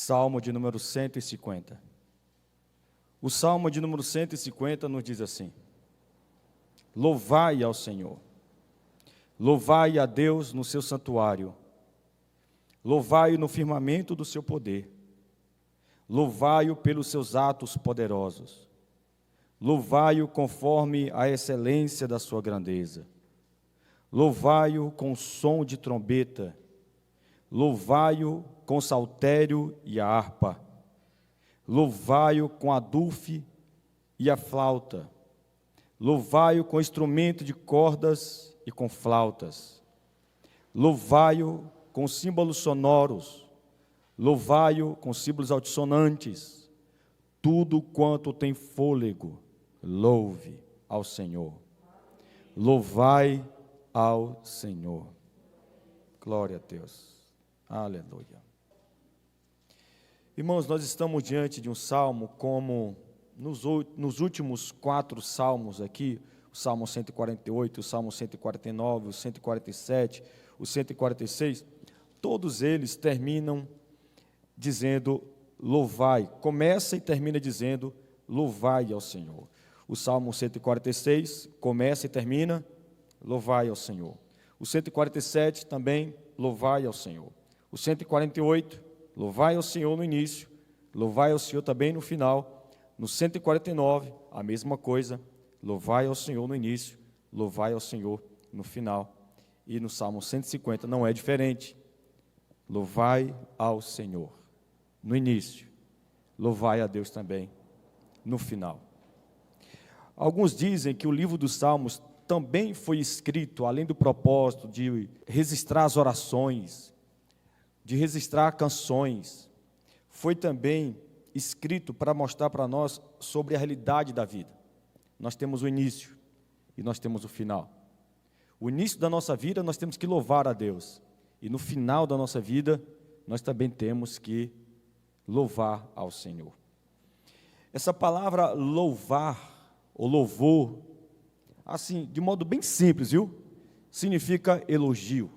Salmo de número 150. O Salmo de número 150 nos diz assim: louvai ao Senhor, louvai a Deus no seu santuário, louvai-o no firmamento do seu poder, louvai-o pelos seus atos poderosos, louvai-o conforme a excelência da sua grandeza, louvai-o com som de trombeta, louvai-o com saltério e a harpa, louvai-o com a dufe e a flauta, louvai-o com instrumento de cordas e com flautas, louvai-o com símbolos sonoros, louvai-o com símbolos altissonantes, tudo quanto tem fôlego, louve ao Senhor. Louvai ao Senhor. Glória a Deus. Aleluia. Irmãos, nós estamos diante de um salmo como nos últimos 4 salmos aqui, o Salmo 148, o Salmo 149, o 147, o 146, todos eles terminam dizendo louvai, começa e termina dizendo louvai ao Senhor. O Salmo 146 começa e termina louvai ao Senhor. O 147 também louvai ao Senhor. O 148, louvai ao Senhor no início, louvai ao Senhor também no final. No 149, a mesma coisa, louvai ao Senhor no início, louvai ao Senhor no final. E no Salmo 150 não é diferente. Louvai ao Senhor no início, louvai a Deus também no final. Alguns dizem que o livro dos Salmos também foi escrito, além do propósito de registrar as orações, de registrar canções, foi também escrito para mostrar para nós sobre a realidade da vida. Nós temos o início e nós temos o final. O início da nossa vida nós temos que louvar a Deus, e no final da nossa vida nós também temos que louvar ao Senhor. Essa palavra louvar ou louvor, assim, de modo bem simples, viu? Significa elogio.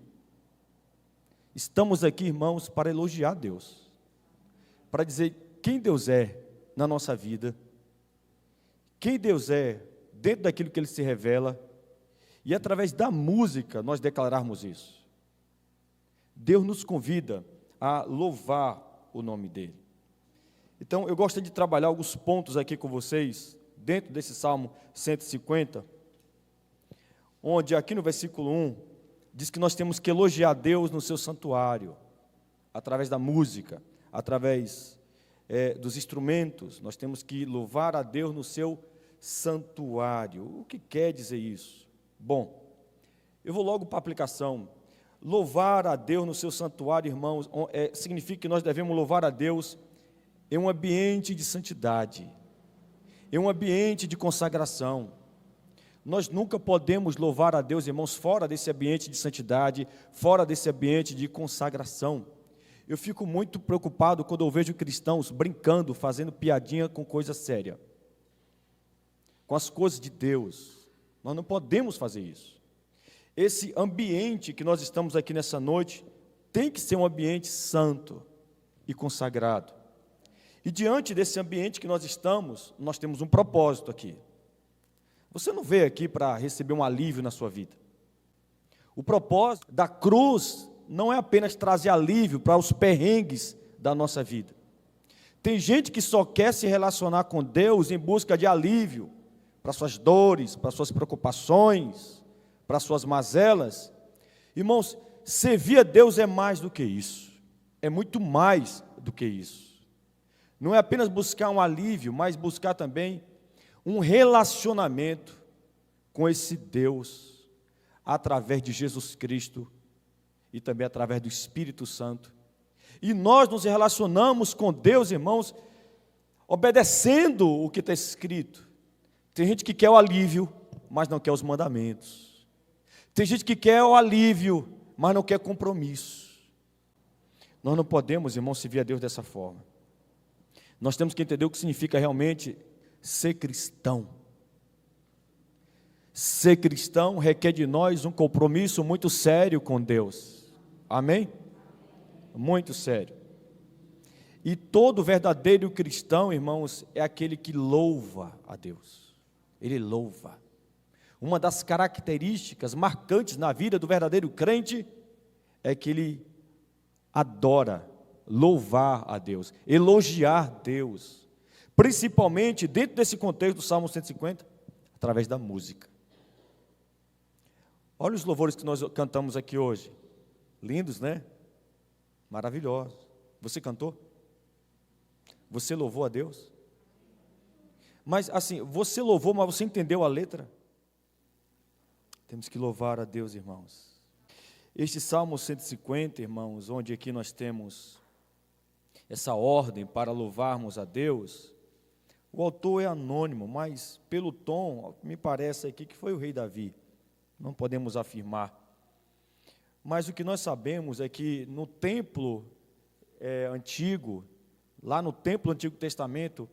Estamos aqui, irmãos, para elogiar Deus, para dizer quem Deus é na nossa vida, quem Deus é dentro daquilo que Ele se revela, e através da música nós declararmos isso. Deus nos convida a louvar o nome dEle. Então, eu gosto de trabalhar alguns pontos aqui com vocês, dentro desse Salmo 150, onde aqui no versículo 1, diz que nós temos que elogiar Deus no seu santuário, através da música, através dos instrumentos, nós temos que louvar a Deus no seu santuário. O que quer dizer isso? Bom, eu vou logo para a aplicação. Louvar a Deus no seu santuário, irmãos, significa que nós devemos louvar a Deus em um ambiente de santidade, em um ambiente de consagração. Nós nunca podemos louvar a Deus, irmãos, fora desse ambiente de santidade, fora desse ambiente de consagração. Eu fico muito preocupado quando eu vejo cristãos brincando, fazendo piadinha com coisa séria, com as coisas de Deus. Nós não podemos fazer isso. Esse ambiente que nós estamos aqui nessa noite tem que ser um ambiente santo e consagrado. E diante desse ambiente que nós estamos, nós temos um propósito aqui. Você não veio aqui para receber um alívio na sua vida. O propósito da cruz não é apenas trazer alívio para os perrengues da nossa vida. Tem gente que só quer se relacionar com Deus em busca de alívio para suas dores, para suas preocupações, para suas mazelas. Irmãos, servir a Deus é mais do que isso. É muito mais do que isso. Não é apenas buscar um alívio, mas buscar também um relacionamento com esse Deus, através de Jesus Cristo e também através do Espírito Santo. E nós nos relacionamos com Deus, irmãos, obedecendo o que está escrito. Tem gente que quer o alívio, mas não quer os mandamentos. Tem gente que quer o alívio, mas não quer compromisso. Nós não podemos, irmãos, servir a Deus dessa forma. Nós temos que entender o que significa realmente ser cristão. Ser cristão requer de nós um compromisso muito sério com Deus. Amém? Muito sério. E todo verdadeiro cristão, irmãos, é aquele que louva a Deus. Ele louva. Uma das características marcantes na vida do verdadeiro crente é que ele adora, louvar a Deus, elogiar Deus. Principalmente dentro desse contexto do Salmo 150, através da música. Olha os louvores que nós cantamos aqui hoje. Lindos, né? Maravilhosos. Você cantou? Você louvou a Deus? Mas assim, você louvou, mas você entendeu a letra? Temos que louvar a Deus, irmãos. Este Salmo 150, irmãos, onde aqui nós temos essa ordem para louvarmos a Deus, o autor é anônimo, mas pelo tom, me parece aqui que foi o rei Davi. Não podemos afirmar. Mas o que nós sabemos é que no templo antigo, lá no templo do Antigo Testamento,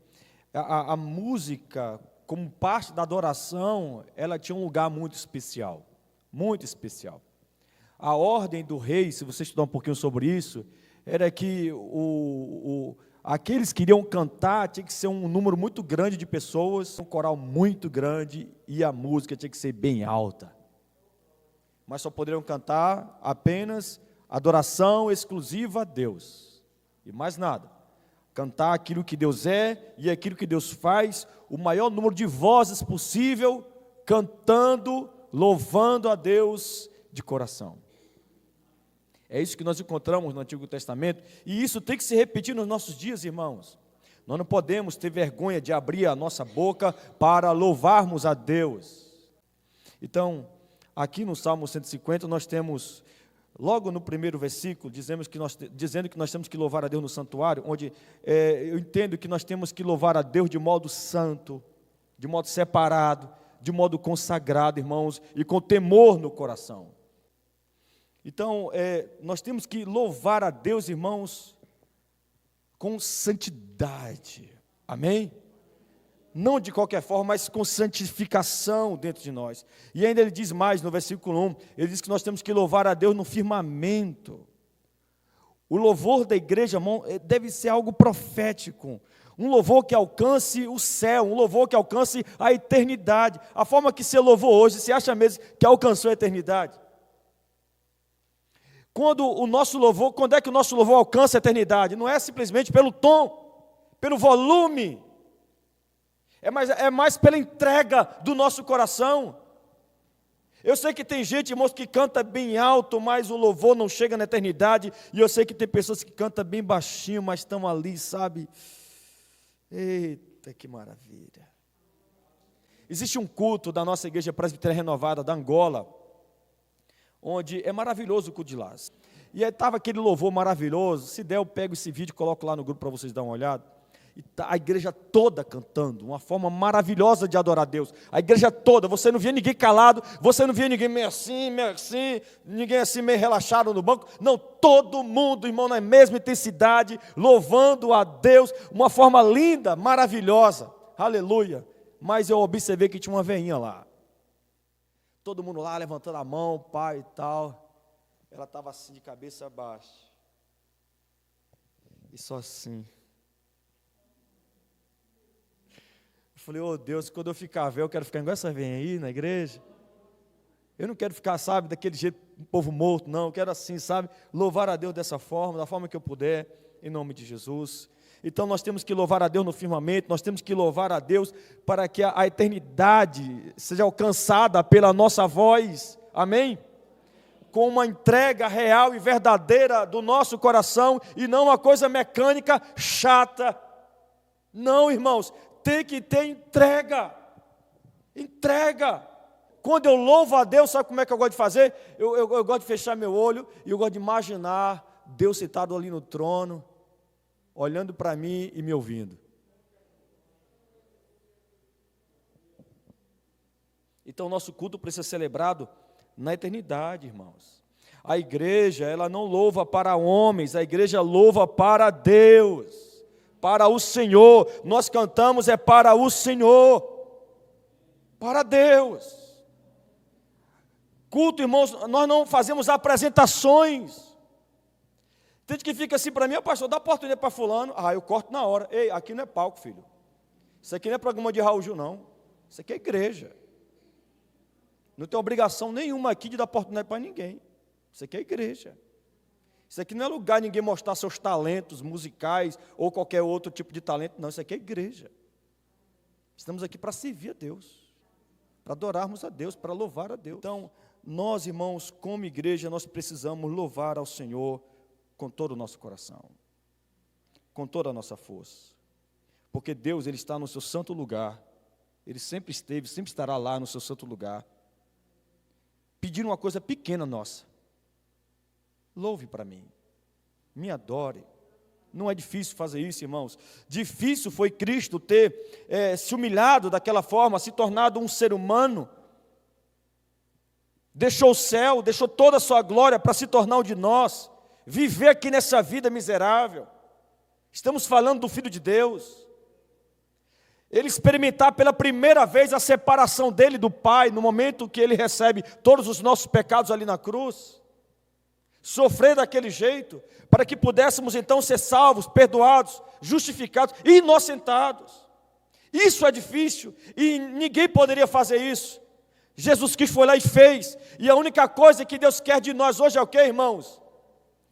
a música, como parte da adoração, ela tinha um lugar muito especial. Muito especial. A ordem do rei, se você estudar um pouquinho sobre isso, era que aqueles que iriam cantar tinha que ser um número muito grande de pessoas, um coral muito grande, e a música tinha que ser bem alta. Mas só poderiam cantar apenas adoração exclusiva a Deus, e mais nada. Cantar aquilo que Deus é e aquilo que Deus faz, o maior número de vozes possível, cantando, louvando a Deus de coração. É isso que nós encontramos no Antigo Testamento, e isso tem que se repetir nos nossos dias, irmãos. Nós não podemos ter vergonha de abrir a nossa boca para louvarmos a Deus. Então, aqui no Salmo 150, nós temos, logo no primeiro versículo, dizendo que nós temos que louvar a Deus no santuário, onde eu entendo que nós temos que louvar a Deus de modo santo, de modo separado, de modo consagrado, irmãos, e com temor no coração. Então, nós temos que louvar a Deus, irmãos, com santidade, amém? Não de qualquer forma, mas com santificação dentro de nós. E ainda ele diz mais no versículo 1, ele diz que nós temos que louvar a Deus no firmamento. O louvor da igreja, irmão, deve ser algo profético, um louvor que alcance o céu, um louvor que alcance a eternidade. A forma que você louvou hoje, você acha mesmo que alcançou a eternidade? Quando é que o nosso louvor alcança a eternidade? Não é simplesmente pelo tom, pelo volume, é mais pela entrega do nosso coração. Eu sei que tem gente, irmãos, que canta bem alto, mas o louvor não chega na eternidade, e eu sei que tem pessoas que cantam bem baixinho, mas estão ali, sabe? Eita, que maravilha. Existe um culto da nossa igreja presbiteriana renovada da Angola, onde é maravilhoso o culto de lá. E aí estava aquele louvor maravilhoso. Se der, eu pego esse vídeo e coloco lá no grupo para vocês darem uma olhada. E tá a igreja toda cantando, uma forma maravilhosa de adorar a Deus. A igreja toda, você não via ninguém calado, você não via ninguém meio assim, ninguém assim meio relaxado no banco. Não, todo mundo, irmão, na mesma intensidade, louvando a Deus, uma forma linda, maravilhosa. Aleluia. Mas eu observei que tinha uma veinha lá. Todo mundo lá levantando a mão, pai e tal. Ela estava assim, de cabeça baixa. E só assim. Eu falei, oh Deus, quando eu ficar velho, eu quero ficar igual essa veinha aí na igreja. Eu não quero ficar, sabe, daquele jeito, um povo morto, não. Eu quero assim, sabe, louvar a Deus dessa forma, da forma que eu puder, em nome de Jesus. Então nós temos que louvar a Deus no firmamento, nós temos que louvar a Deus para que a eternidade seja alcançada pela nossa voz, amém? Com uma entrega real e verdadeira do nosso coração, e não uma coisa mecânica, chata. Não, irmãos, tem que ter entrega. Quando eu louvo a Deus, sabe como é que eu gosto de fazer? Eu gosto de fechar meu olho, e eu gosto de imaginar Deus sentado ali no trono, olhando para mim e me ouvindo. Então, o nosso culto precisa ser celebrado na eternidade, irmãos. A igreja, ela não louva para homens, a igreja louva para Deus, para o Senhor. Nós cantamos para o Senhor, para Deus. Culto, irmãos, nós não fazemos apresentações. Tem gente que fica assim para mim, pastor, dá oportunidade para fulano. Eu corto na hora. Ei, aqui não é palco, filho. Isso aqui não é programa de Raul Gil, não. Isso aqui é igreja. Não tem obrigação nenhuma aqui de dar oportunidade para ninguém. Isso aqui é igreja. Isso aqui não é lugar de ninguém mostrar seus talentos musicais ou qualquer outro tipo de talento, não. Isso aqui é igreja. Estamos aqui para servir a Deus, para adorarmos a Deus, para louvar a Deus. Então, nós, irmãos, como igreja, nós precisamos louvar ao Senhor com todo o nosso coração, com toda a nossa força. Porque Deus, Ele está no seu santo lugar. Ele sempre esteve, sempre estará lá no seu santo lugar. Pedir uma coisa pequena nossa. Louve para mim. Me adore. Não é difícil fazer isso, irmãos. Difícil foi Cristo ter se humilhado daquela forma, se tornado um ser humano. Deixou o céu, deixou toda a sua glória para se tornar um de nós. Viver aqui nessa vida miserável. Estamos falando do Filho de Deus. Ele experimentar pela primeira vez a separação dele do Pai, no momento que ele recebe todos os nossos pecados ali na cruz. Sofrer daquele jeito, para que pudéssemos então ser salvos, perdoados, justificados e inocentados. Isso é difícil e ninguém poderia fazer isso. Jesus Cristo foi lá e fez. E a única coisa que Deus quer de nós hoje é o quê, irmãos?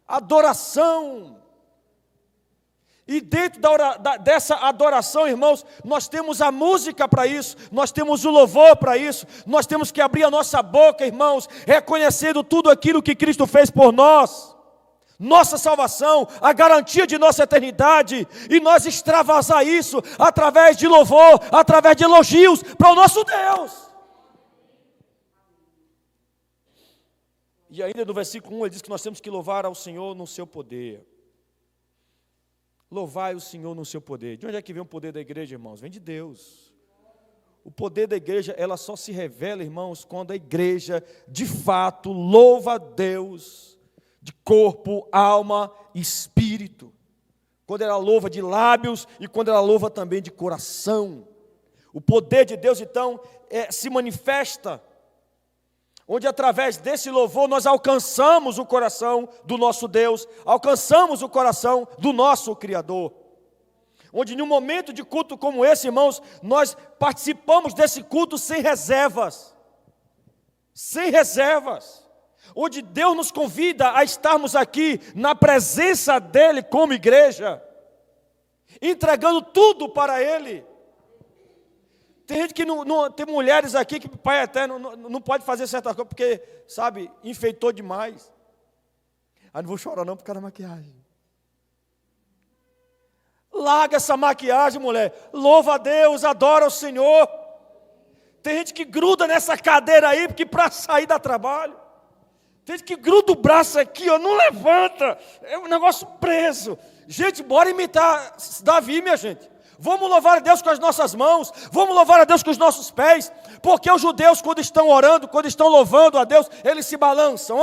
Adoração. E dentro dessa adoração, irmãos, nós temos a música para isso, nós temos o louvor para isso, nós temos que abrir a nossa boca, irmãos, reconhecendo tudo aquilo que Cristo fez por nós, nossa salvação, a garantia de nossa eternidade, e nós extravasar isso através de louvor, através de elogios para o nosso Deus. E ainda no versículo 1 ele diz que nós temos que louvar ao Senhor no seu poder. Louvai o Senhor no seu poder. De onde é que vem o poder da igreja, irmãos? Vem de Deus. O poder da igreja, ela só se revela, irmãos, quando a igreja, de fato, louva a Deus, de corpo, alma e espírito. Quando ela louva de lábios e quando ela louva também de coração. O poder de Deus, então, se manifesta, onde através desse louvor nós alcançamos o coração do nosso Deus, alcançamos o coração do nosso Criador. Onde em um momento de culto como esse, irmãos, nós participamos desse culto sem reservas. Sem reservas. Onde Deus nos convida a estarmos aqui na presença dEle como igreja, entregando tudo para Ele. Tem gente que tem mulheres aqui que pai até não pode fazer certa coisa, porque, sabe, enfeitou demais. Não vou chorar não por causa da maquiagem. Larga essa maquiagem, mulher. Louva a Deus, adora o Senhor. Tem gente que gruda nessa cadeira aí, porque para sair dá trabalho. Tem gente que gruda o braço aqui, ó, não levanta. É um negócio preso. Gente, bora imitar Davi, minha gente. Vamos louvar a Deus com as nossas mãos, vamos louvar a Deus com os nossos pés, porque os judeus, quando estão orando, quando estão louvando a Deus, eles se balançam,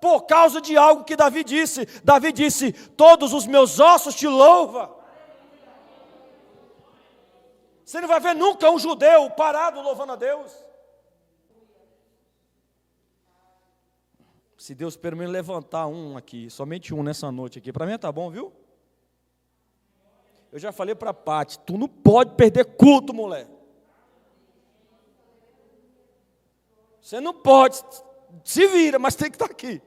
por causa de algo que Davi disse. Davi disse: todos os meus ossos te louvam. Você não vai ver nunca um judeu parado louvando a Deus. Se Deus pelo menos levantar um aqui, somente um nessa noite aqui, para mim tá bom, viu? Eu já falei para a Pati, tu não pode perder culto, mulher. Você não pode, se vira, mas tem que estar aqui.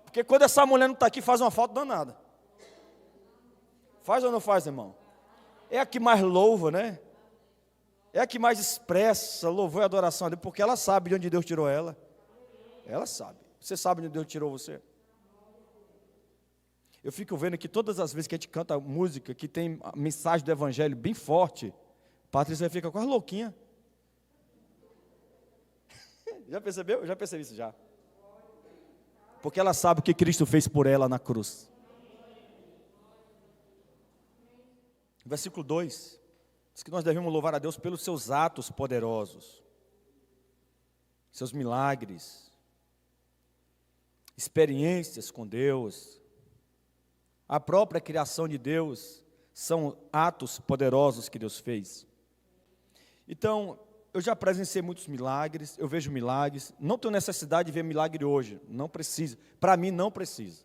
Porque quando essa mulher não está aqui, faz uma falta danada. Faz ou não faz, irmão? É a que mais louva, né? É a que mais expressa louvor e adoração a Deus, porque ela sabe de onde Deus tirou ela. Ela sabe. Você sabe de onde Deus tirou você? Eu fico vendo que todas as vezes que a gente canta música que tem a mensagem do Evangelho bem forte, Patrícia fica quase louquinha. Já percebeu? Eu já percebi isso já. Porque ela sabe o que Cristo fez por ela na cruz. Versículo 2. Diz que nós devemos louvar a Deus pelos seus atos poderosos. Seus milagres. Experiências com Deus. A própria criação de Deus são atos poderosos que Deus fez. Então, eu já presenciei muitos milagres, eu vejo milagres, não tenho necessidade de ver milagre hoje, não precisa, para mim não precisa,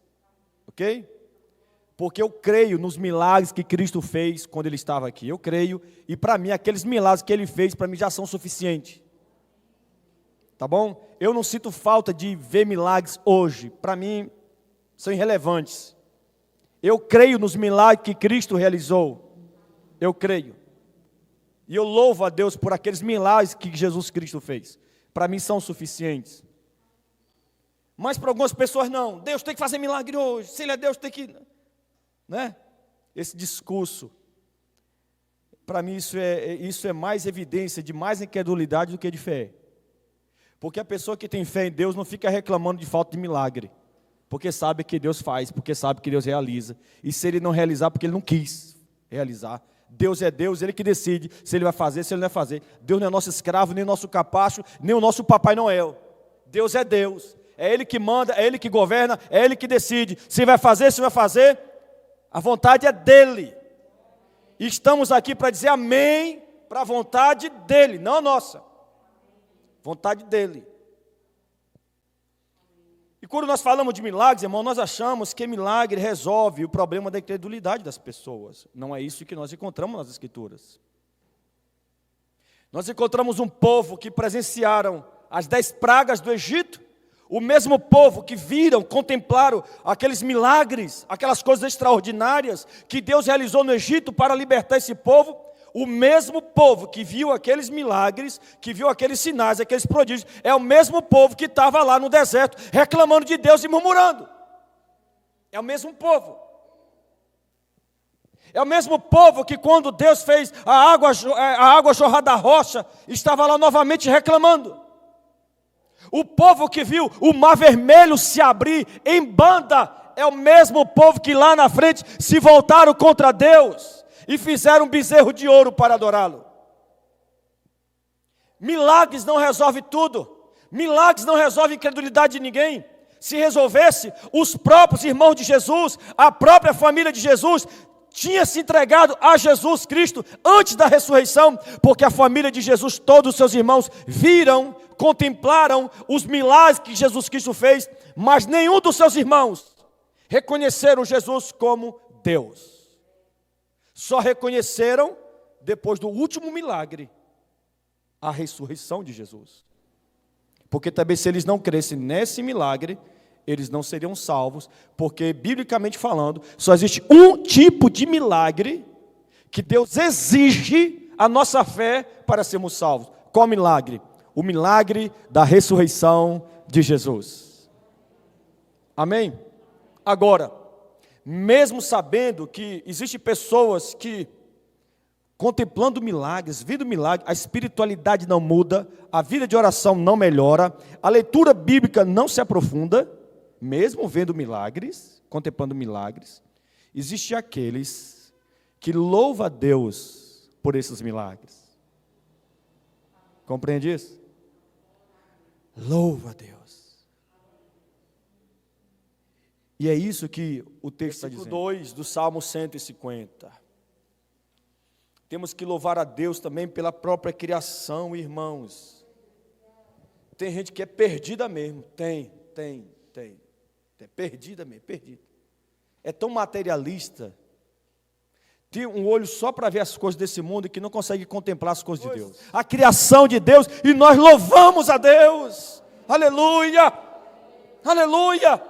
ok? Porque eu creio nos milagres que Cristo fez quando Ele estava aqui. Eu creio, e para mim, aqueles milagres que Ele fez, para mim já são suficientes. Tá bom? Eu não sinto falta de ver milagres hoje. Para mim, são irrelevantes. Eu creio nos milagres que Cristo realizou. Eu creio. E eu louvo a Deus por aqueles milagres que Jesus Cristo fez. Para mim são suficientes. Mas para algumas pessoas não. Deus tem que fazer milagre hoje. Se Ele é Deus, tem que... Né? Esse discurso, para mim isso é mais evidência de mais incredulidade do que de fé. Porque a pessoa que tem fé em Deus não fica reclamando de falta de milagre. Porque sabe que Deus faz, porque sabe que Deus realiza. E se Ele não realizar, porque Ele não quis realizar. Deus é Deus, Ele que decide se Ele vai fazer, se Ele não vai fazer. Deus não é nosso escravo, nem nosso capacho, nem o nosso Papai Noel. Deus é Deus. É Ele que manda, é Ele que governa, é Ele que decide. Se vai fazer, se vai fazer, a vontade é dEle. E estamos aqui para dizer amém para a vontade dEle, não a nossa. Vontade dEle. E quando nós falamos de milagres, irmão, nós achamos que milagre resolve o problema da incredulidade das pessoas. Não é isso que nós encontramos nas Escrituras. Nós encontramos um povo que presenciaram as 10 pragas do Egito, o mesmo povo que viram, contemplaram aqueles milagres, aquelas coisas extraordinárias que Deus realizou no Egito para libertar esse povo. O mesmo povo que viu aqueles milagres, que viu aqueles sinais, aqueles prodígios, é o mesmo povo que estava lá no deserto, reclamando de Deus e murmurando. É o mesmo povo. É o mesmo povo que quando Deus fez a água jorrar da rocha, estava lá novamente reclamando. O povo que viu o mar vermelho se abrir em banda, é o mesmo povo que lá na frente se voltaram contra Deus e fizeram um bezerro de ouro para adorá-lo. Milagres não resolvem tudo. Milagres não resolvem a incredulidade de ninguém. Se resolvesse, os próprios irmãos de Jesus, a própria família de Jesus, tinha se entregado a Jesus Cristo antes da ressurreição, porque a família de Jesus, todos os seus irmãos, viram, contemplaram os milagres que Jesus Cristo fez, mas nenhum dos seus irmãos reconheceram Jesus como Deus. Só reconheceram, depois do último milagre, a ressurreição de Jesus. Porque também se eles não crescem nesse milagre, eles não seriam salvos, porque, biblicamente falando, só existe um tipo de milagre que Deus exige a nossa fé para sermos salvos. Qual milagre? O milagre da ressurreição de Jesus. Amém? Agora, mesmo sabendo que existem pessoas que, contemplando milagres, vendo milagres, a espiritualidade não muda, a vida de oração não melhora, a leitura bíblica não se aprofunda, mesmo vendo milagres, contemplando milagres, existem aqueles que louvam a Deus por esses milagres. Compreende isso? Louva a Deus. E é isso que o texto está dizendo. 2 do Salmo 150. Temos que louvar a Deus também pela própria criação, irmãos. Tem gente que é perdida mesmo. Tem. É perdida mesmo, perdida. É tão materialista. Tem um olho só para ver as coisas desse mundo e que não consegue contemplar as coisas de Deus. A criação de Deus, e nós louvamos a Deus. Aleluia! Aleluia!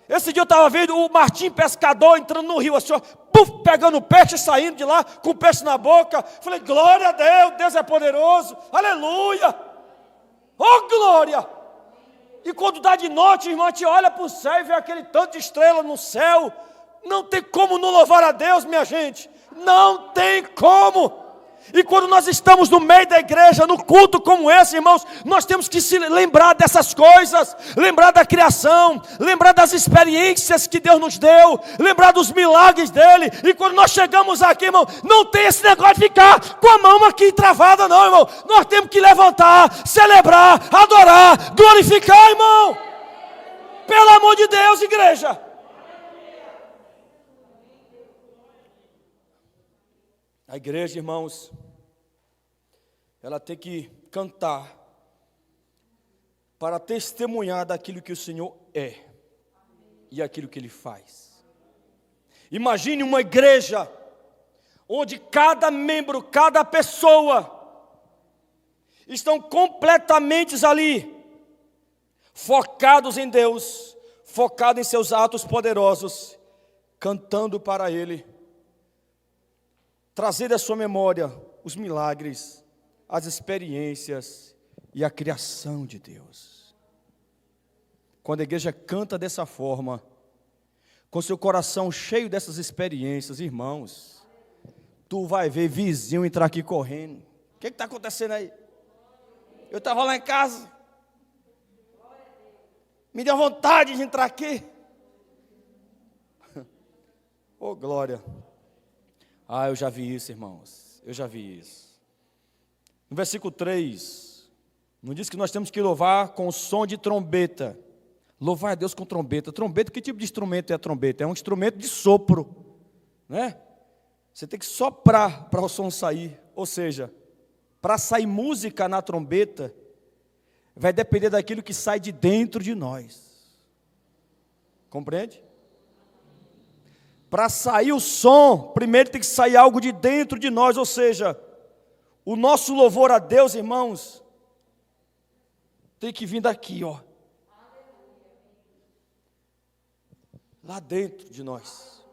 Esse dia eu estava vendo o Martim pescador entrando no rio, assim, ó, puf, pegando peixe e saindo de lá com o peixe na boca. Falei, glória a Deus, Deus é poderoso. Aleluia! Oh, glória! E quando dá de noite, irmão, a gente olha para o céu e vê aquele tanto de estrela no céu. Não tem como não louvar a Deus, minha gente. Não tem como. E quando nós estamos no meio da igreja, no culto como esse, irmãos, nós temos que se lembrar dessas coisas, lembrar da criação, lembrar das experiências que Deus nos deu, lembrar dos milagres dele. E quando nós chegamos aqui, irmão, não tem esse negócio de ficar com a mão aqui travada, não, irmão. Nós temos que levantar, celebrar, adorar, glorificar, irmão. Pelo amor de Deus, igreja. A igreja, irmãos, ela tem que cantar para testemunhar daquilo que o Senhor é e aquilo que Ele faz. Imagine uma igreja onde cada membro, cada pessoa estão completamente ali, focados em Deus, focados em seus atos poderosos, cantando para Ele, trazer à sua memória os milagres, as experiências e a criação de Deus. Quando a igreja canta dessa forma, com seu coração cheio dessas experiências, irmãos, tu vai ver vizinho entrar aqui correndo. O que está acontecendo aí? Eu estava lá em casa, me deu vontade de entrar aqui. Oh, glória. Ah, eu já vi isso, irmãos, eu já vi isso. No versículo 3, não diz que nós temos que louvar com o som de trombeta. Louvar a Deus com trombeta. Trombeta, que tipo de instrumento é a trombeta? É um instrumento de sopro, né? Você tem que soprar para o som sair. Ou seja, para sair música na trombeta, vai depender daquilo que sai de dentro de nós. Compreende? Para sair o som, primeiro tem que sair algo de dentro de nós. Ou seja, o nosso louvor a Deus, irmãos, tem que vir daqui, ó. Lá dentro de nós.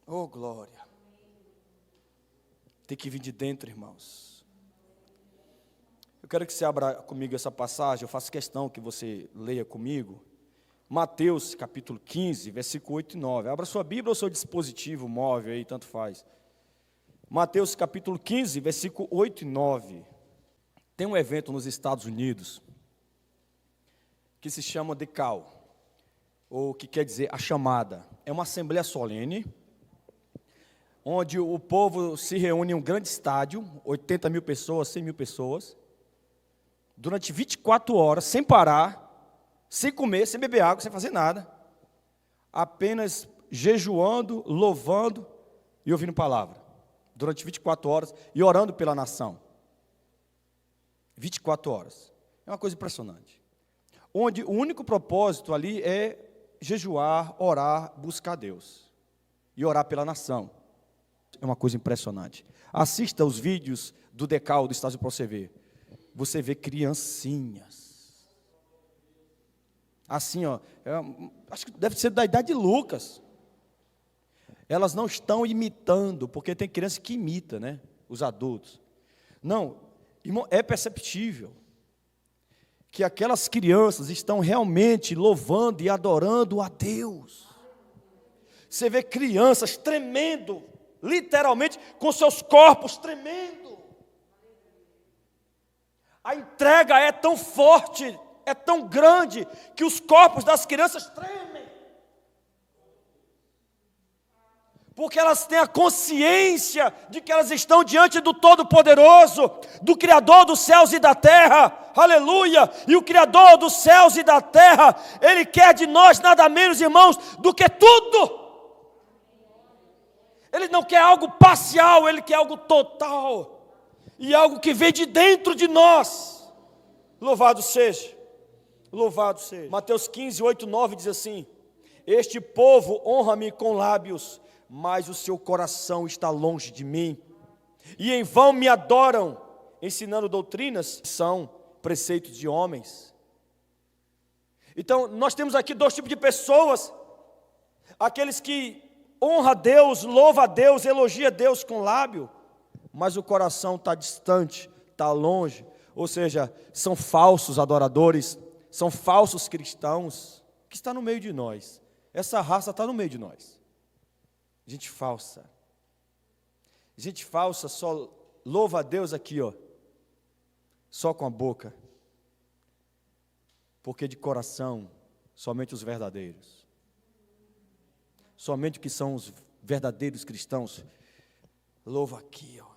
Oh, glória. Tem que vir de dentro, irmãos. Eu quero que você abra comigo essa passagem. Eu faço questão que você leia comigo. Mateus capítulo 15, versículo 8 e 9. Abra sua Bíblia ou seu dispositivo móvel aí, tanto faz. Mateus capítulo 15, versículo 8 e 9. Tem um evento nos Estados Unidos que se chama The Call, ou que quer dizer a chamada. É uma assembleia solene, onde o povo se reúne em um grande estádio, 80 mil pessoas, 100 mil pessoas, durante 24 horas, sem parar, sem comer, sem beber água, sem fazer nada, apenas jejuando, louvando e ouvindo palavra, durante 24 horas, e orando pela nação. 24 horas. É uma coisa impressionante. Onde o único propósito ali é jejuar, orar, buscar Deus. E orar pela nação. É uma coisa impressionante. Assista os vídeos do Decal do Estádio para você ver. Você vê criancinhas. Assim, ó. Acho que deve ser da idade de Lucas. Elas não estão imitando, porque tem criança que imita, né? Os adultos. Não, irmão, é perceptível que aquelas crianças estão realmente louvando e adorando a Deus. Você vê crianças tremendo, literalmente, com seus corpos tremendo. A entrega é tão forte, é tão grande, que os corpos das crianças tremem. Porque elas têm a consciência de que elas estão diante do Todo-Poderoso, do Criador dos céus e da terra, aleluia, e o Criador dos céus e da terra, Ele quer de nós nada menos, irmãos, do que tudo. Ele não quer algo parcial, Ele quer algo total, e algo que vem de dentro de nós. Louvado seja, louvado seja. Mateus 15, 8, 9 diz assim: este povo honra-me com lábios, mas o seu coração está longe de mim, e em vão me adoram, ensinando doutrinas que são preceitos de homens. Então, nós temos aqui dois tipos de pessoas: aqueles que honram a Deus, louvam a Deus, elogiam a Deus com lábio, mas o coração está distante, está longe, ou seja, são falsos adoradores, são falsos cristãos, que está no meio de nós. Essa raça está no meio de nós. Gente falsa. Gente falsa só louva a Deus aqui, ó, só com a boca. Porque de coração, somente os verdadeiros. Somente o que são os verdadeiros cristãos louva aqui, ó,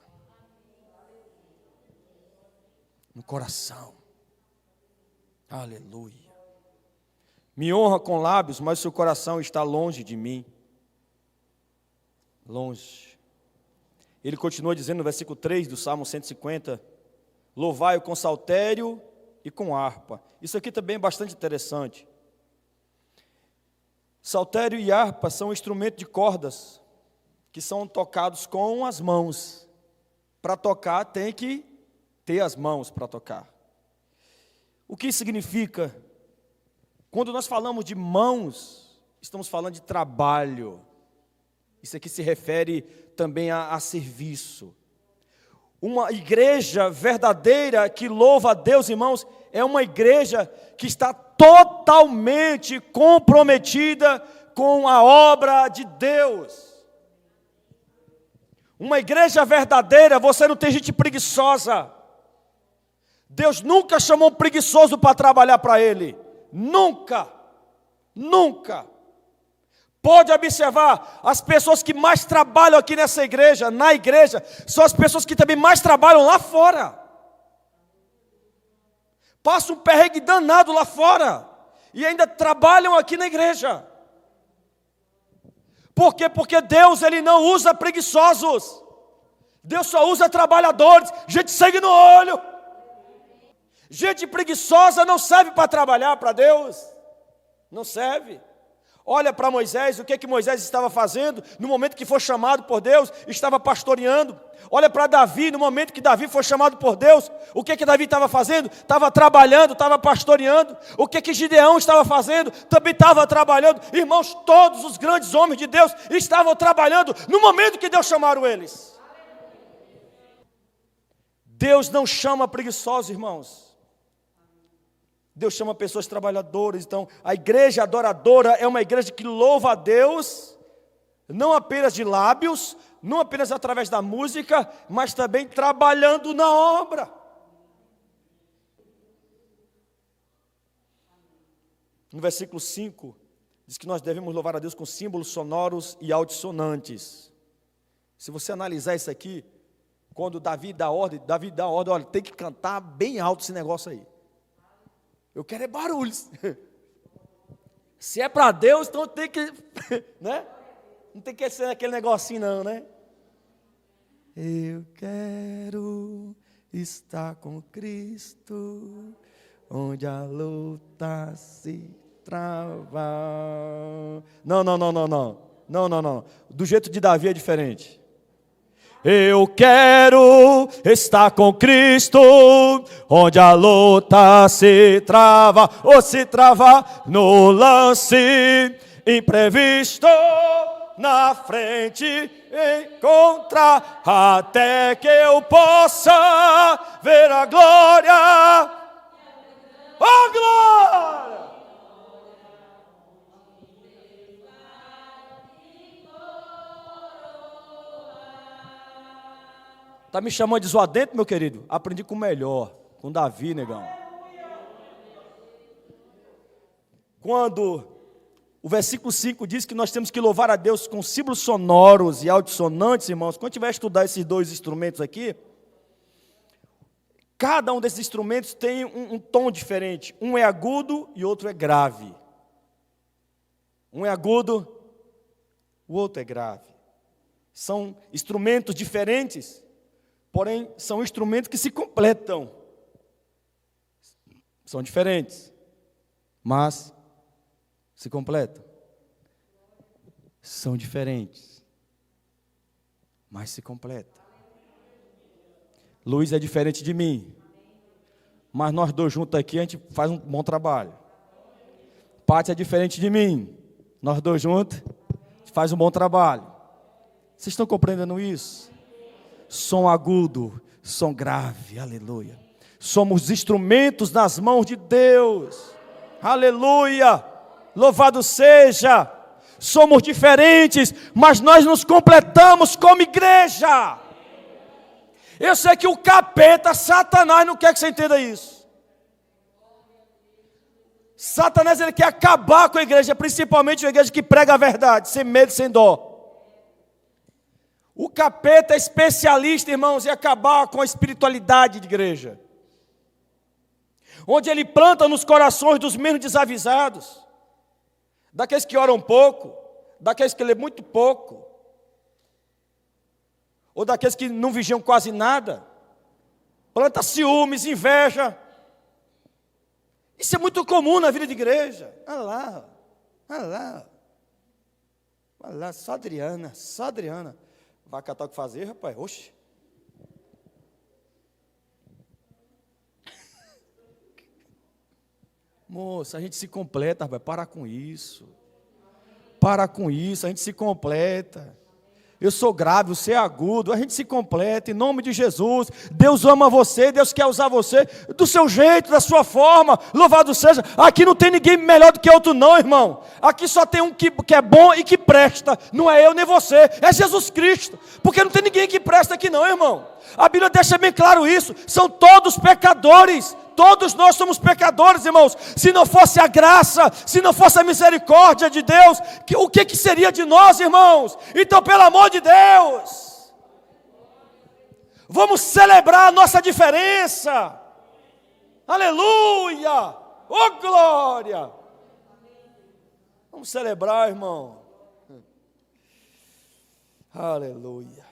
no coração. Aleluia. Me honra com lábios, mas seu coração está longe de mim. Longe. Ele continua dizendo no versículo 3 do Salmo 150, louvai-o com saltério e com harpa. Isso aqui também é bastante interessante. Saltério e harpa são instrumentos de cordas que são tocados com as mãos. Para tocar tem que ter as mãos para tocar. O que significa? Quando nós falamos de mãos, estamos falando de trabalho. Isso aqui se refere também a serviço. Uma igreja verdadeira que louva a Deus, irmãos, é uma igreja que está totalmente comprometida com a obra de Deus. Uma igreja verdadeira, você não tem gente preguiçosa. Deus nunca chamou um preguiçoso para trabalhar para Ele. Nunca. Nunca. Pode observar, as pessoas que mais trabalham aqui nessa igreja, na igreja, são as pessoas que também mais trabalham lá fora. Passam um perrengue danado lá fora e ainda trabalham aqui na igreja. Por quê? Porque Deus, Ele não usa preguiçosos. Deus só usa trabalhadores, gente sangue no olho. Gente preguiçosa não serve para trabalhar para Deus. Não serve. Olha para Moisés, o que Moisés estava fazendo no momento que foi chamado por Deus, estava pastoreando. Olha para Davi, no momento que Davi foi chamado por Deus, o que Davi estava fazendo? Estava trabalhando, estava pastoreando. O que Gideão estava fazendo? Também estava trabalhando. Irmãos, todos os grandes homens de Deus estavam trabalhando no momento que Deus chamaram eles. Deus não chama preguiçosos, irmãos. Deus chama pessoas trabalhadoras. Então, a igreja adoradora é uma igreja que louva a Deus, não apenas de lábios, não apenas através da música, mas também trabalhando na obra. No versículo 5, diz que nós devemos louvar a Deus com símbolos sonoros e altissonantes. Se você analisar isso aqui, quando Davi dá ordem, olha, tem que cantar bem alto esse negócio aí. Eu quero é barulhos. Se é para Deus, então tem que, né? Não tem que ser aquele negocinho não, né? Eu quero estar com Cristo, onde a luta se trava. Não. Do jeito de Davi é diferente. Eu quero estar com Cristo, onde a luta se trava, ou se trava no lance imprevisto, na frente encontrar, até que eu possa ver a glória. Oh, glória! Está me chamando de zoadento, meu querido? Aprendi com o melhor, com Davi, negão. Quando o versículo 5 diz que nós temos que louvar a Deus com símbolos sonoros e altissonantes, irmãos, quando tiver a estudar esses dois instrumentos aqui, cada um desses instrumentos tem um tom diferente. Um é agudo e outro é grave. Um é agudo, o outro é grave. São instrumentos diferentes, porém, são instrumentos que se completam. São diferentes, mas se completam. São diferentes, mas se completam. Luiz é diferente de mim, mas nós dois juntos aqui a gente faz um bom trabalho. Pátio é diferente de mim, nós dois juntos a gente faz um bom trabalho. Vocês estão compreendendo isso? Som agudo, som grave, aleluia. Somos instrumentos nas mãos de Deus, aleluia, louvado seja. Somos diferentes, mas nós nos completamos como igreja. Eu sei que o capeta, Satanás, não quer que você entenda isso. Satanás, ele quer acabar com a igreja, principalmente a igreja que prega a verdade, sem medo, sem dó. O capeta é especialista, irmãos, em acabar com a espiritualidade de igreja. Onde ele planta nos corações dos menos desavisados, daqueles que oram pouco, daqueles que lêem muito pouco, ou daqueles que não vigiam quase nada. Planta ciúmes, inveja. Isso é muito comum na vida de igreja. Olha lá. Olha lá, só Adriana, só Adriana. Vai catar o que fazer, rapaz? Oxe. Moça, a gente se completa, rapaz. Para com isso. Para com isso, a gente se completa. Eu sou grave, você é agudo, a gente se completa, em nome de Jesus. Deus ama você, Deus quer usar você do seu jeito, da sua forma, louvado seja. Aqui não tem ninguém melhor do que outro não, irmão. Aqui só tem um que é bom e que presta, não é eu nem você, é Jesus Cristo. Porque não tem ninguém que presta aqui não, irmão. A Bíblia deixa bem claro isso, são todos pecadores. Todos nós somos pecadores, irmãos. Se não fosse a graça, se não fosse a misericórdia de Deus, o que seria de nós, irmãos? Então, pelo amor de Deus, vamos celebrar a nossa diferença. Aleluia! Oh, glória! Vamos celebrar, irmão. Aleluia.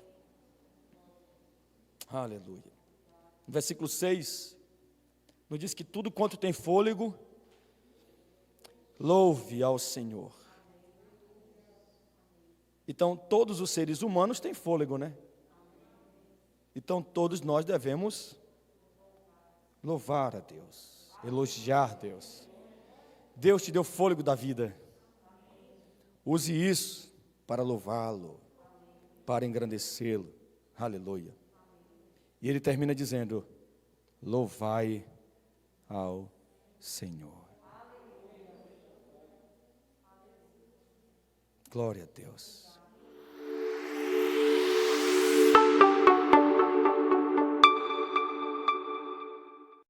Aleluia. Versículo 6. Nos diz que tudo quanto tem fôlego, louve ao Senhor. Então, todos os seres humanos têm fôlego, né? Então, todos nós devemos louvar a Deus, elogiar Deus. Deus te deu fôlego da vida. Use isso para louvá-lo, para engrandecê-lo. Aleluia. E ele termina dizendo: louvai ao Senhor. Glória a Deus.